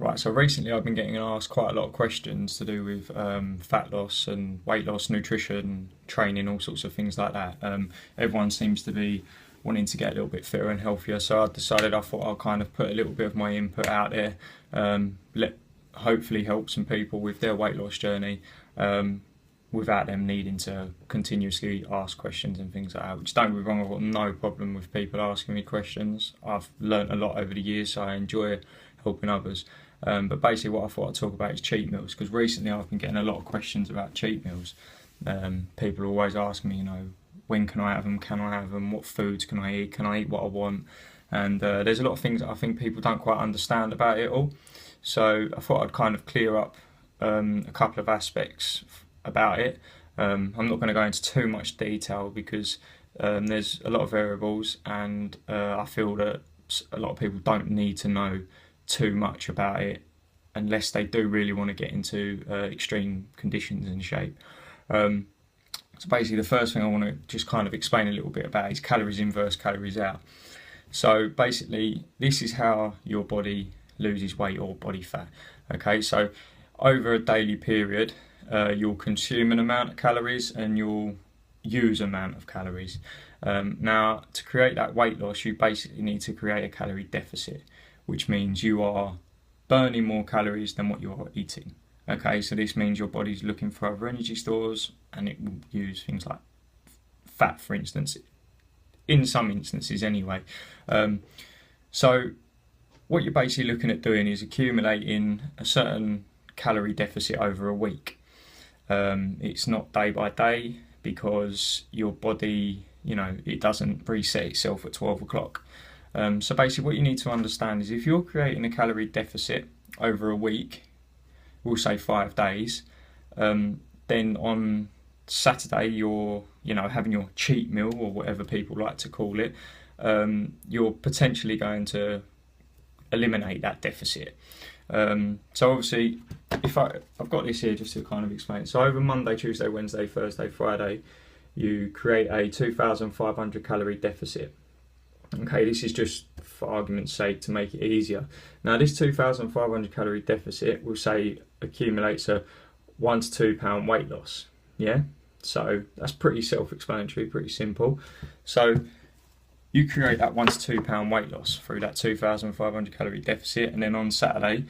Right, so recently I've been getting asked quite a lot of questions to do with fat loss and weight loss, nutrition, training, all sorts of things like that. Everyone seems to be wanting to get a little bit fitter and healthier, so I thought I'll kind of put a little bit of my input out there, let hopefully help some people with their weight loss journey, without them needing to continuously ask questions and things like that. Which, don't get me wrong, I've got no problem with people asking me questions. I've learnt a lot over the years, so I enjoy helping others. But basically what I thought I'd talk about is cheat meals, because recently I've been getting a lot of questions about cheat meals. People are always asking me, when can I have them, can I have them, what foods can I eat what I want, and there's a lot of things that I think people don't quite understand about it all. So I thought I'd kind of clear up a couple of aspects about it. I'm not going to go into too much detail because there's a lot of variables, and I feel that a lot of people don't need to know too much about it unless they do really want to get into extreme conditions and shape. So basically the first thing I want to just kind of explain a little bit about is calories in versus calories out. So basically this is how your body loses weight or body fat. Okay, so over a daily period you'll consume an amount of calories and you'll use an amount of calories. Now, to create that weight loss, you basically need to create a calorie deficit, which means you are burning more calories than what you're eating. Okay, so this means your body's looking for other energy stores, and it will use things like fat, for instance, in some instances anyway. So what you're basically looking at doing is accumulating a certain calorie deficit over a week. It's not day by day, because your body, it doesn't reset itself at 12 o'clock. So basically what you need to understand is if you're creating a calorie deficit over a week, we'll say 5 days, then on Saturday you're having your cheat meal, or whatever people like to call it. You're potentially going to eliminate that deficit. So obviously, I've got this here just to kind of explain. So over Monday, Tuesday, Wednesday, Thursday, Friday, you create a 2,500 calorie deficit. Okay, this is just for argument's sake to make it easier. Now this 2,500 calorie deficit, we'll say, accumulates a 1 to 2 pound weight loss. Yeah, so that's pretty self-explanatory, pretty simple. So you create that 1 to 2 pound weight loss through that 2,500 calorie deficit, and then on Saturday,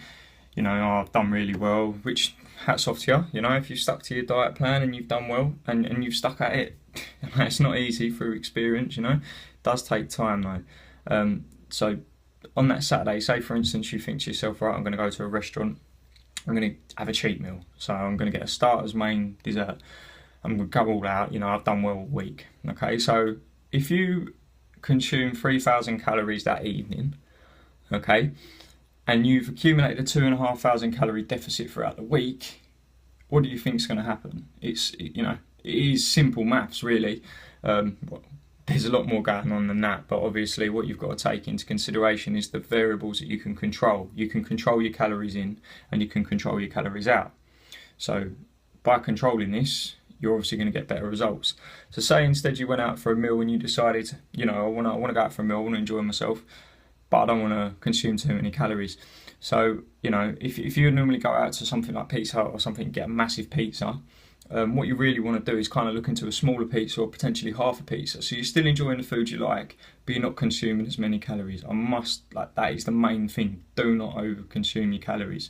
I've done really well, which hats off to you. If you've stuck to your diet plan and you've done well and you've stuck at it, it's not easy through experience, it does take time though. So on that Saturday, say for instance you think to yourself, right, I'm going to go to a restaurant, I'm going to have a cheat meal, so I'm going to get a starters, main, dessert, I'm going to go all out, I've done well all week. Okay, so if you consume 3,000 calories that evening, okay, and you've accumulated a 2,500 calorie deficit throughout the week, what do you think is going to happen? It is simple maths, really. There's a lot more going on than that, but obviously what you've got to take into consideration is the variables that you can control. You can control your calories in, and you can control your calories out. So by controlling this, you're obviously going to get better results. So say instead you went out for a meal and you decided, I want to go out for a meal, I want to enjoy myself, but I don't want to consume too many calories. So, if you normally go out to something like Pizza Hut or something, get a massive pizza, what you really want to do is kind of look into a smaller pizza or potentially half a pizza. So you're still enjoying the food you like, but you're not consuming as many calories. That is the main thing. Do not over consume your calories.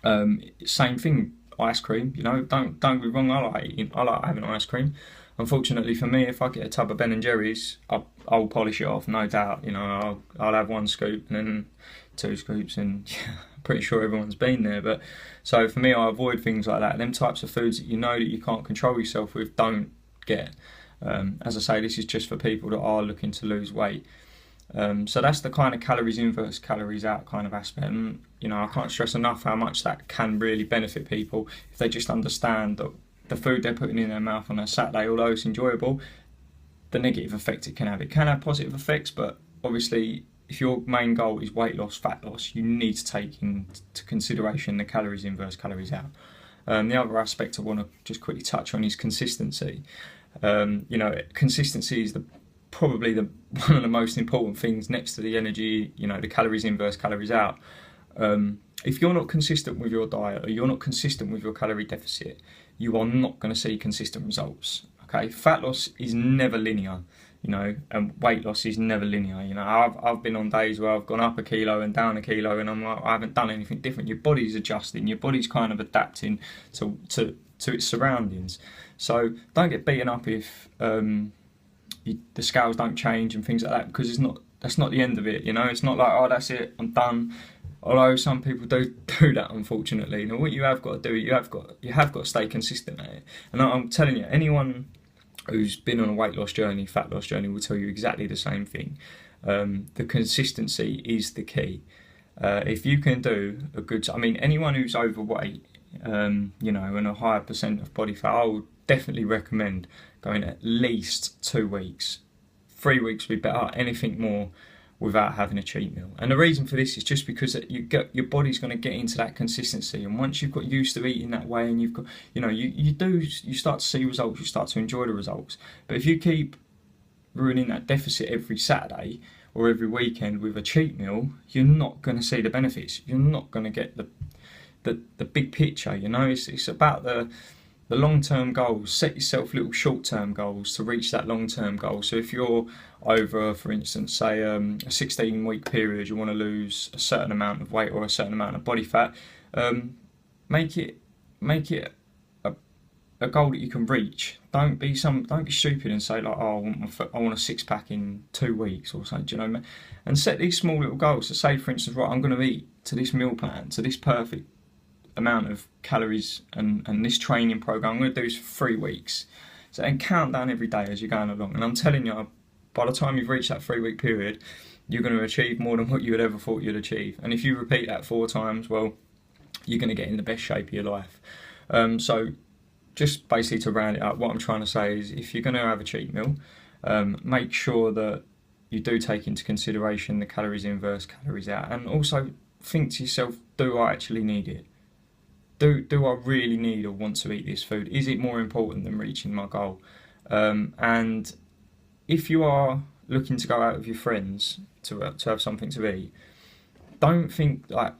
Same thing, ice cream. Don't get me wrong. I like having ice cream. Unfortunately for me, if I get a tub of Ben and Jerry's, I'll polish it off, no doubt. I'll have 1 scoop and then 2 scoops, and I'm pretty sure everyone's been there. But so for me, I avoid things like that. Them types of foods that that you can't control yourself with, don't get. As I say, this is just for people that are looking to lose weight. So that's the kind of calories in versus calories out kind of aspect. And I can't stress enough how much that can really benefit people if they just understand that the food they're putting in their mouth on a Saturday, although it's enjoyable, the negative effect it can have. It can have positive effects, but obviously if your main goal is weight loss, fat loss, you need to take into consideration the calories in versus calories out. The other aspect I want to just quickly touch on is consistency. Consistency is probably one of the most important things next to the energy, the calories in versus calories out. if you're not consistent with your diet or you're not consistent with your calorie deficit, you are not going to see consistent results. Okay, fat loss is never linear, you know, and weight loss is never linear. You know, I've been on days where I've gone up a kilo and down a kilo, and I'm like, I haven't done anything different. Your body's adjusting, your body's kind of adapting to its surroundings. So don't get beaten up if the scales don't change and things like that, because that's not the end of it. You know, it's not like, oh, that's it, I'm done. Although some people do that, unfortunately. You know, what you have got to do, you have got to stay consistent at it. And I'm telling you, anyone who's been on a weight loss journey, fat loss journey, will tell you exactly the same thing. The consistency is the key. If you can do a good, I mean, anyone who's overweight, you know, and a higher percent of body fat, I would definitely recommend going at least 2 weeks. 3 weeks would be better. Anything more without having a cheat meal. And the reason for this is just because your body's going to get into that consistency, and once you've got used to eating that way, and you've got, you know, you start to see results, you start to enjoy the results. But if you keep ruining that deficit every Saturday or every weekend with a cheat meal, you're not going to see the benefits. You're not going to get the big picture. You know, it's about the long-term goals. Set yourself little short-term goals to reach that long-term goal. So if you're over, for instance, say a 16-week period, you want to lose a certain amount of weight or a certain amount of body fat, make it a goal that you can reach. Don't be stupid and say like, oh, I want a six-pack in 2 weeks or something. Do you know? And set these small little goals. So say, for instance, right, I'm going to eat to this meal plan, to this perfect amount of calories, and this training program I'm going to do is for 3 weeks. So, and count down every day as you're going along. And I'm telling you, by the time you've reached that 3 week period, you're going to achieve more than what you had ever thought you'd achieve. And if you repeat that 4 times, well, you're going to get in the best shape of your life. So just basically to round it up, what I'm trying to say is, if you're going to have a cheat meal, make sure that you do take into consideration the calories in versus calories out, and also think to yourself, do I actually need it? Do I really need or want to eat this food? Is it more important than reaching my goal? And if you are looking to go out with your friends to have something to eat, don't think like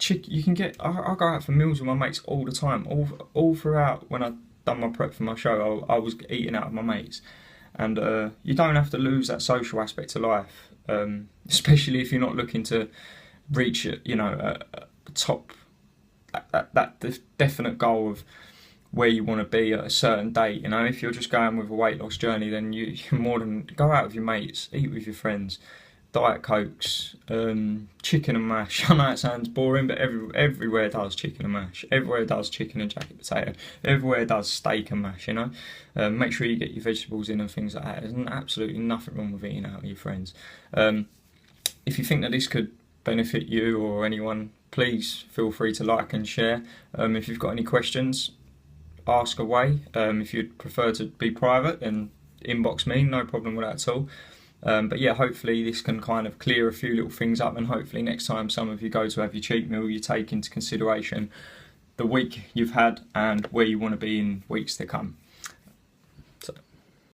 you can get. I go out for meals with my mates all the time, all throughout. When I done my prep for my show, I was eating out with my mates, and you don't have to lose that social aspect to life, especially if you're not looking to reach a top. That definite goal of where you want to be at a certain date. You know, if you're just going with a weight loss journey, then you more than go out with your mates, eat with your friends, Diet Cokes, chicken and mash. I know it sounds boring, but everywhere does chicken and mash. Everywhere does chicken and jacket potato. Everywhere does steak and mash. You know, make sure you get your vegetables in and things like that. There's absolutely nothing wrong with eating out with your friends. If you think that this could benefit you or anyone, please feel free to like and share. If you've got any questions, ask away. If you'd prefer to be private, then inbox me, no problem with that at all. But yeah, hopefully this can kind of clear a few little things up, and hopefully next time some of you go to have your cheat meal, you take into consideration the week you've had and where you want to be in weeks to come.